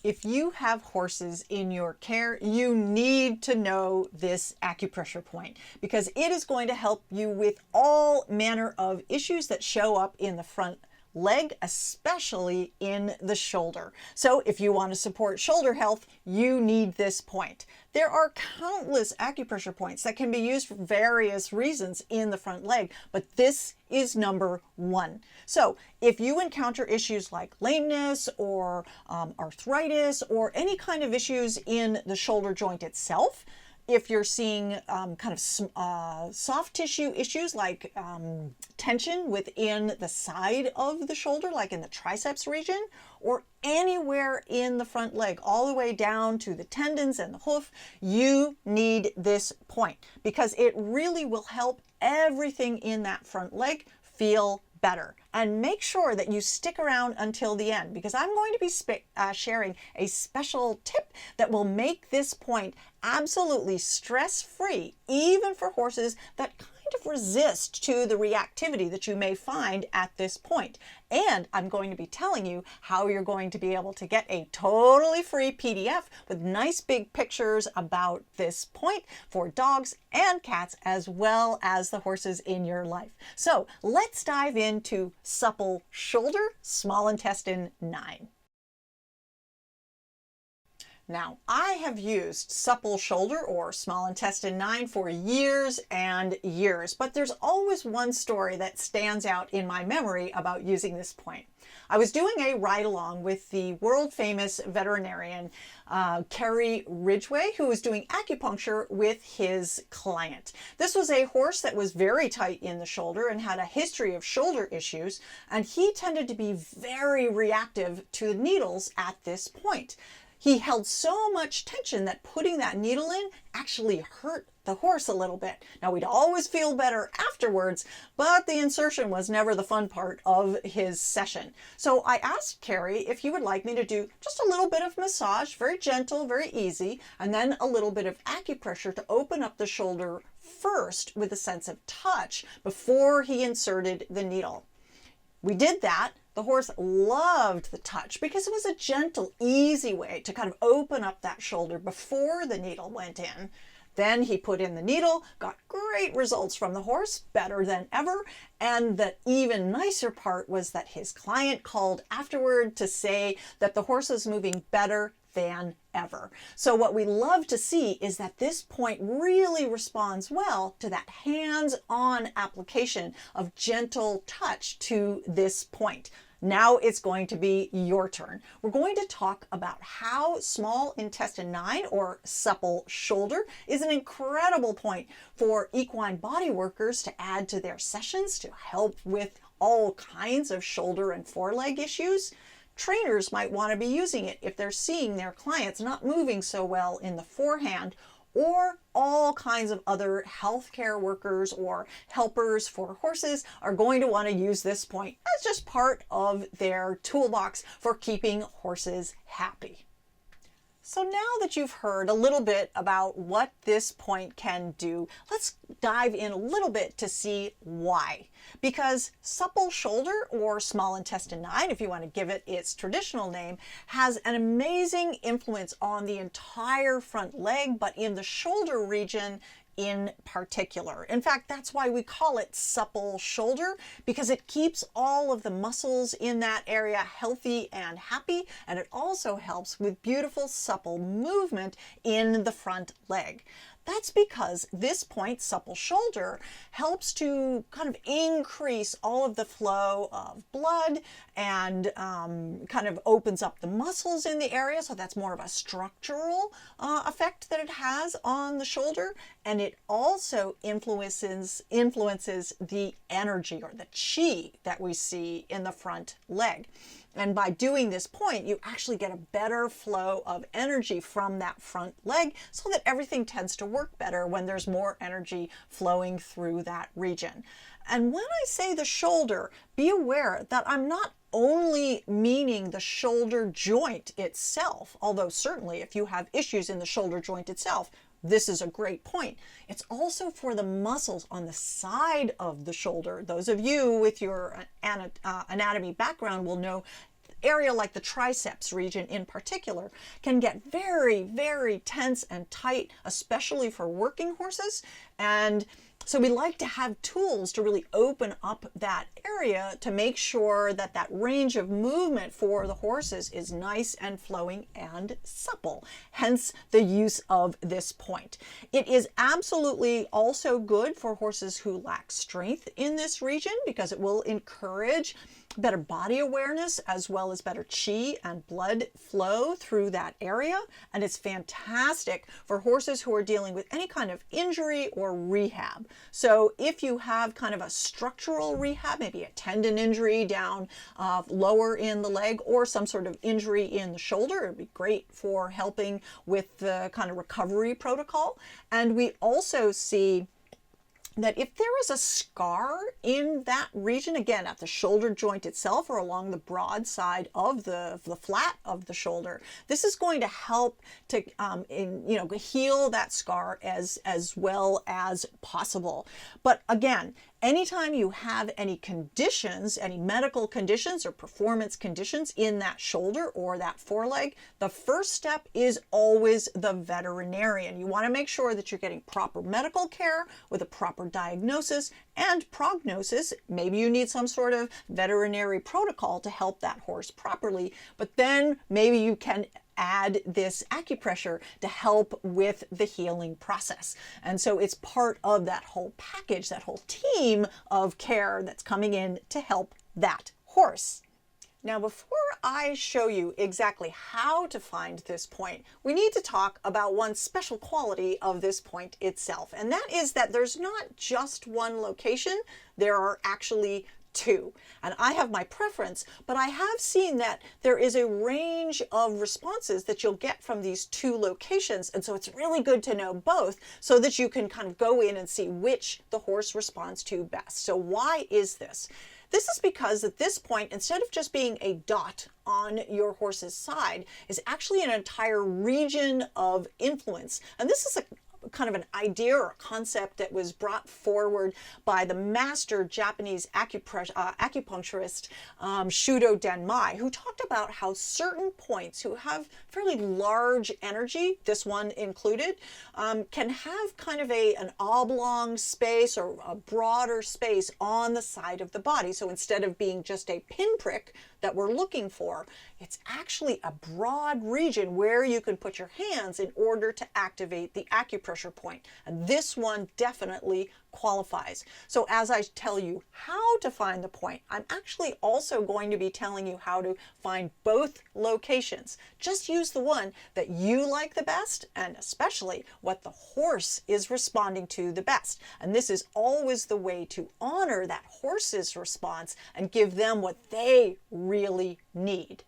If you have horses in your care, you need to know this acupressure point because it is going to help you with all manner of issues that show up in the front leg, especially in the shoulder. So if you want to support shoulder health, you need this point. There are countless acupressure points that can be used for various reasons in the front leg, but this is number one. So if you encounter issues like lameness or arthritis or any kind of issues in the shoulder joint itself, if you're seeing kind of soft tissue issues like tension within the side of the shoulder, like in the triceps region, or anywhere in the front leg, all the way down to the tendons and the hoof, you need this point because it really will help everything in that front leg feel better. And make sure that you stick around until the end because I'm going to be sharing a special tip that will make this point absolutely stress-free, even for horses that kind of resist to the reactivity that you may find at this point. And I'm going to be telling you how you're going to be able to get a totally free PDF with nice big pictures about this point for dogs and cats as well as the horses in your life. So let's dive into supple shoulder, small intestine 9. Now, I have used supple shoulder or small intestine 9 for years and years, but there's always one story that stands out in my memory about using this point. I was doing a ride-along with the world-famous veterinarian, Kerry Ridgway, who was doing acupuncture with his client. This was a horse that was very tight in the shoulder and had a history of shoulder issues, and he tended to be very reactive to the needles at this point. He held so much tension that putting that needle in actually hurt the horse a little bit. Now, we'd always feel better afterwards, but the insertion was never the fun part of his session. So I asked Kerry if he would like me to do just a little bit of massage, very gentle, very easy, and then a little bit of acupressure to open up the shoulder first with a sense of touch before he inserted the needle. We did that. The horse loved the touch because it was a gentle, easy way to kind of open up that shoulder before the needle went in. Then he put in the needle, got great results from the horse, better than ever. And the even nicer part was that his client called afterward to say that the horse was moving better than ever. So what we love to see is that this point really responds well to that hands-on application of gentle touch to this point. Now it's going to be your turn. We're going to talk about how small intestine 9 or supple shoulder is an incredible point for equine body workers to add to their sessions to help with all kinds of shoulder and foreleg issues. Trainers might want to be using it if they're seeing their clients not moving so well in the forehand, or all kinds of other healthcare workers or helpers for horses are going to want to use this point as just part of their toolbox for keeping horses happy. So now that you've heard a little bit about what this point can do, let's dive in a little bit to see why. Because supple shoulder, or small intestine 9, if you want to give it its traditional name, has an amazing influence on the entire front leg, but in the shoulder region in particular. In fact, that's why we call it supple shoulder, because it keeps all of the muscles in that area healthy and happy, and it also helps with beautiful supple movement in the front leg. That's because this point, supple shoulder, helps to kind of increase all of the flow of blood and kind of opens up the muscles in the area. So that's more of a structural effect that it has on the shoulder. And it also influences the energy or the chi that we see in the front leg. And by doing this point, you actually get a better flow of energy from that front leg so that everything tends to work better when there's more energy flowing through that region. And when I say the shoulder, be aware that I'm not only meaning the shoulder joint itself, although certainly if you have issues in the shoulder joint itself, this is a great point. It's also for the muscles on the side of the shoulder. Those of you with your anatomy background will know area like the triceps region in particular can get very, very tense and tight, especially for working horses. And so we like to have tools to really open up that area to make sure that that range of movement for the horses is nice and flowing and supple, hence the use of this point. It is absolutely also good for horses who lack strength in this region because it will encourage better body awareness as well as better chi and blood flow through that area. And it's fantastic for horses who are dealing with any kind of injury or rehab. So if you have kind of a structural rehab, maybe a tendon injury down lower in the leg or some sort of injury in the shoulder, it'd be great for helping with the kind of recovery protocol. And we also see that if there is a scar in that region, again, at the shoulder joint itself or along the broad side of the flat of the shoulder, this is going to help to heal that scar as well as possible. But again, anytime you have any conditions, any medical conditions or performance conditions in that shoulder or that foreleg, the first step is always the veterinarian. You want to make sure that you're getting proper medical care with a proper diagnosis and prognosis. Maybe you need some sort of veterinary protocol to help that horse properly, but then maybe you can add this acupressure to help with the healing process. And so it's part of that whole package, that whole team of care that's coming in to help that horse. Now, before I show you exactly how to find this point, we need to talk about one special quality of this point itself. And that is that there's not just one location, there are actually two. And I have my preference, but I have seen that there is a range of responses that you'll get from these two locations. And so it's really good to know both so that you can kind of go in and see which the horse responds to best. So why is this? This is because at this point, instead of just being a dot on your horse's side, is actually an entire region of influence. And this is a kind of an idea or a concept that was brought forward by the master Japanese acupuncturist Shudo Denmai, who talked about how certain points who have fairly large energy, this one included, can have kind of an oblong space or a broader space on the side of the body. So instead of being just a pinprick that we're looking for, it's actually a broad region where you can put your hands in order to activate the acupressure point. And this one definitely qualifies. So as I tell you how to find the point, I'm actually also going to be telling you how to find both locations. Just use the one that you like the best, and especially what the horse is responding to the best. And this is always the way to honor that horse's response and give them what they really need.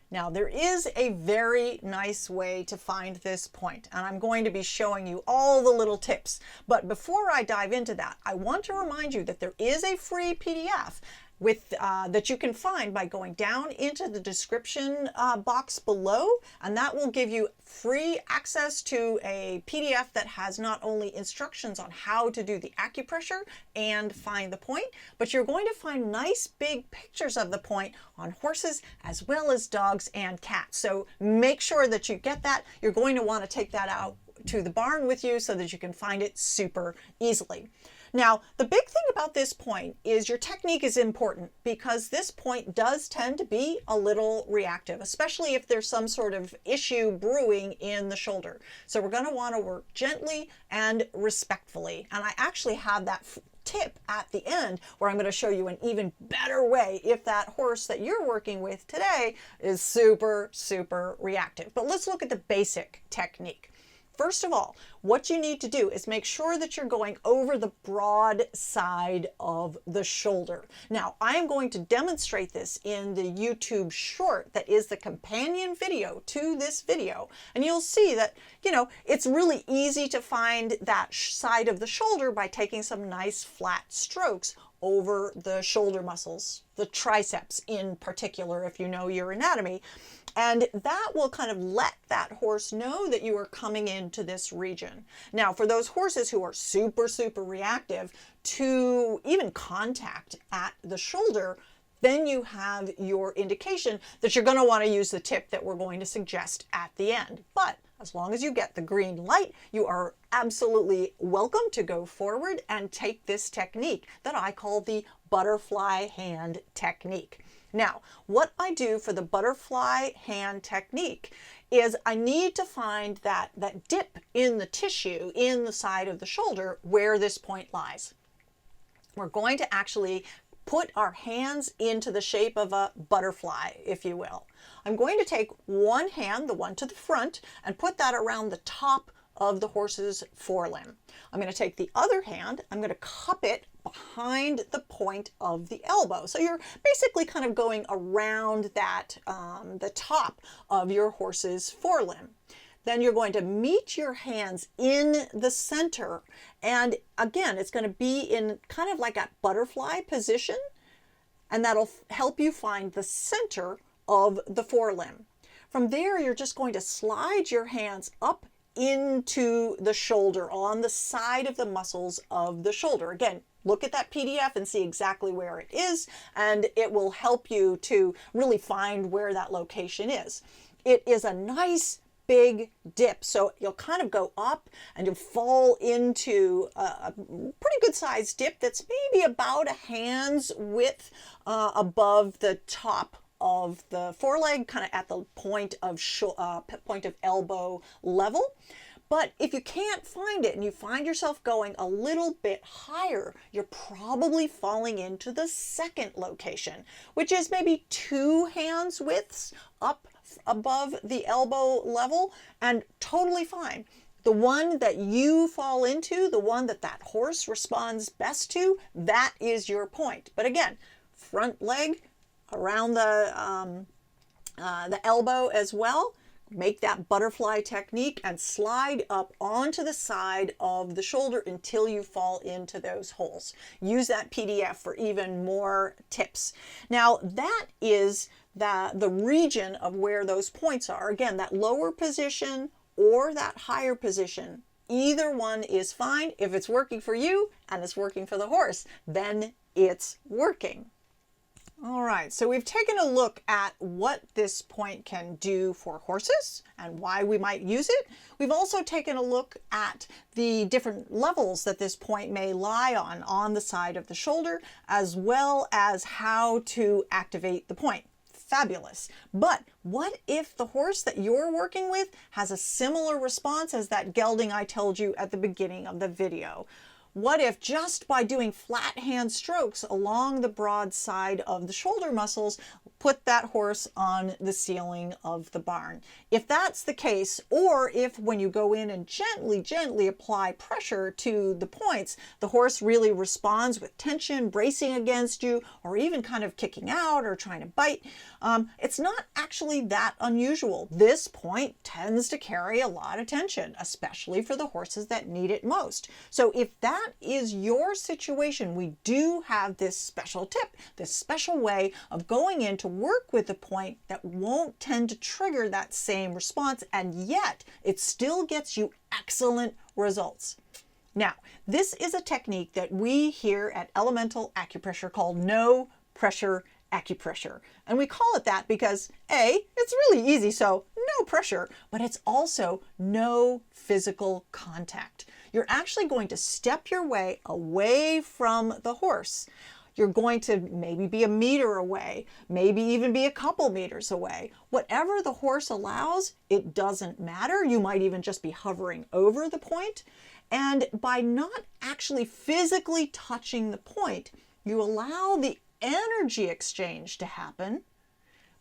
Now, there is a very nice way to find this point, and I'm going to be showing you all the little tips. But before I dive into that, I want to remind you that there is a free PDF that you can find by going down into the description box below, and that will give you free access to a PDF that has not only instructions on how to do the acupressure and find the point, but you're going to find nice big pictures of the point on horses as well as dogs and cats. So make sure that you get that. You're going to want to take that out to the barn with you so that you can find it super easily. Now, the big thing about this point is your technique is important because this point does tend to be a little reactive, especially if there's some sort of issue brewing in the shoulder. So we're going to want to work gently and respectfully. And I actually have that tip at the end where I'm going to show you an even better way if that horse that you're working with today is super, super reactive. But let's look at the basic technique. First of all, what you need to do is make sure that you're going over the broad side of the shoulder. Now, I'm going to demonstrate this in the YouTube short that is the companion video to this video. And you'll see that, it's really easy to find that side of the shoulder by taking some nice flat strokes over the shoulder muscles, the triceps in particular, if you know your anatomy. And that will kind of let that horse know that you are coming into this region. Now, for those horses who are super, super reactive to even contact at the shoulder, then you have your indication that you're going to want to use the tip that we're going to suggest at the end. But as long as you get the green light, you are absolutely welcome to go forward and take this technique that I call the butterfly hand technique. Now, what I do for the butterfly hand technique is I need to find that dip in the tissue in the side of the shoulder where this point lies. We're going to actually put our hands into the shape of a butterfly, if you will. I'm going to take one hand, the one to the front, and put that around the top of the horse's forelimb. I'm going to take the other hand, I'm going to cup it behind the point of the elbow. So you're basically kind of going around that, the top of your horse's forelimb. Then you're going to meet your hands in the center. And again, it's going to be in kind of like a butterfly position. And that'll help you find the center of the forelimb. From there, you're just going to slide your hands up into the shoulder on the side of the muscles of the shoulder. Again, look at that PDF and see exactly where it is, and it will help you to really find where that location is. It is a nice big dip, so you'll kind of go up and you'll fall into a pretty good sized dip that's maybe about a hand's width above the top of the foreleg, kind of at the point of elbow level. But if you can't find it and you find yourself going a little bit higher, you're probably falling into the second location, which is maybe 2 hands widths up above the elbow level, and totally fine. The one that you fall into, the one that horse responds best to, that is your point. But again, front leg around the elbow as well. Make that butterfly technique and slide up onto the side of the shoulder until you fall into those holes. Use that PDF for even more tips. Now that is the region of where those points are. Again, that lower position or that higher position, either one is fine. If it's working for you and it's working for the horse, then it's working. All right, so we've taken a look at what this point can do for horses and why we might use it. We've also taken a look at the different levels that this point may lie on the side of the shoulder, as well as how to activate the point. Fabulous. But what if the horse that you're working with has a similar response as that gelding I told you at the beginning of the video? What if just by doing flat hand strokes along the broad side of the shoulder muscles, put that horse on the ceiling of the barn? If that's the case, or if when you go in and gently apply pressure to the points, the horse really responds with tension, bracing against you, or even kind of kicking out or trying to bite, it's not actually that unusual. This point tends to carry a lot of tension, especially for the horses that need it most. So if that is your situation, we do have this special tip, this special way of going in to work with the point that won't tend to trigger that same response, and yet it still gets you excellent results. Now, this is a technique that we here at Elemental Acupressure call No Pressure Acupressure. And we call it that because A, it's really easy, so no pressure, but it's also no physical contact. You're actually going to step your way away from the horse. You're going to maybe be a meter away, maybe even be a couple meters away. Whatever the horse allows, it doesn't matter. You might even just be hovering over the point. And by not actually physically touching the point, you allow the energy exchange to happen,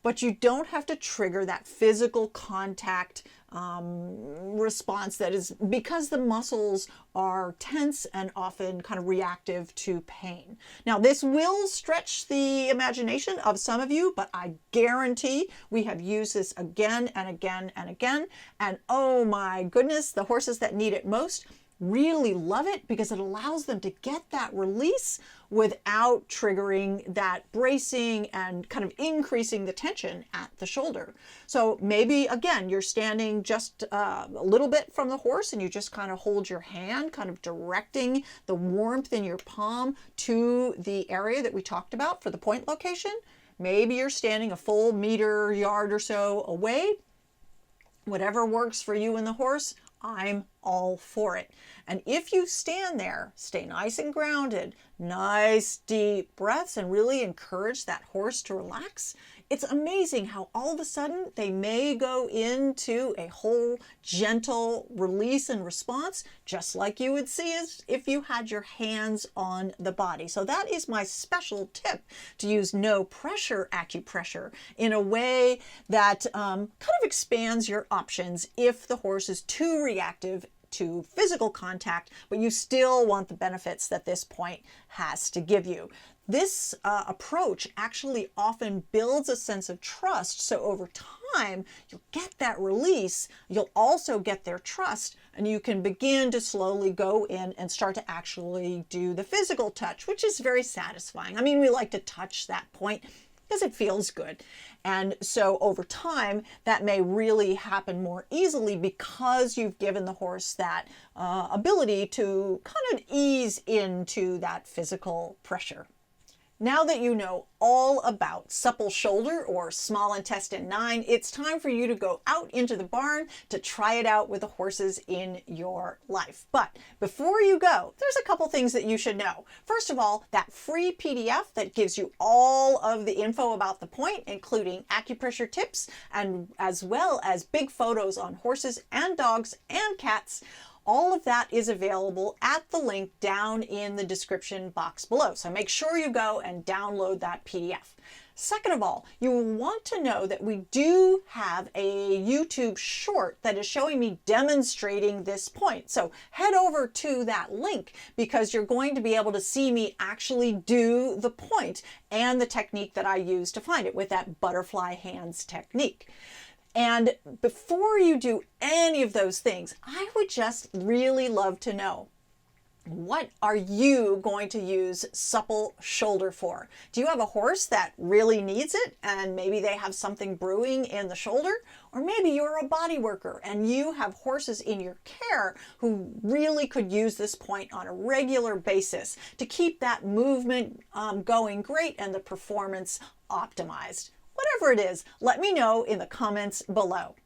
but you don't have to trigger that physical contact response that is because the muscles are tense and often kind of reactive to pain. Now, this will stretch the imagination of some of you, but I guarantee we have used this again and again and again. And oh my goodness, the horses that need it most really love it because it allows them to get that release without triggering that bracing and kind of increasing the tension at the shoulder. So maybe, again, you're standing just a little bit from the horse and you just kind of hold your hand, kind of directing the warmth in your palm to the area that we talked about for the point location. Maybe you're standing a full meter, yard or so away. Whatever works for you and the horse, I'm all for it. And if you stand there, stay nice and grounded, nice deep breaths, and really encourage that horse to relax. It's amazing how all of a sudden they may go into a whole gentle release and response, just like you would see as if you had your hands on the body. So that is my special tip, to use no pressure acupressure in a way that kind of expands your options if the horse is too reactive to physical contact, but you still want the benefits that this point has to give you. This approach actually often builds a sense of trust. So over time, you'll get that release. You'll also get their trust, and you can begin to slowly go in and start to actually do the physical touch, which is very satisfying. I mean, we like to touch that point because it feels good. And so over time, that may really happen more easily because you've given the horse that ability to kind of ease into that physical pressure. Now that you know all about supple shoulder or small intestine 9, it's time for you to go out into the barn to try it out with the horses in your life. But before you go, there's a couple things that you should know. First of all, that free PDF that gives you all of the info about the point, including acupressure tips, and as well as big photos on horses and dogs and cats. All of that is available at the link down in the description box below. So make sure you go and download that PDF. Second of all, you will want to know that we do have a YouTube short that is showing me demonstrating this point. So head over to that link because you're going to be able to see me actually do the point and the technique that I use to find it with that butterfly hands technique. And before you do any of those things, I would just really love to know, what are you going to use supple shoulder for? Do you have a horse that really needs it and maybe they have something brewing in the shoulder? Or maybe you're a body worker and you have horses in your care who really could use this point on a regular basis to keep that movement going great and the performance optimized. Whatever it is, let me know in the comments below.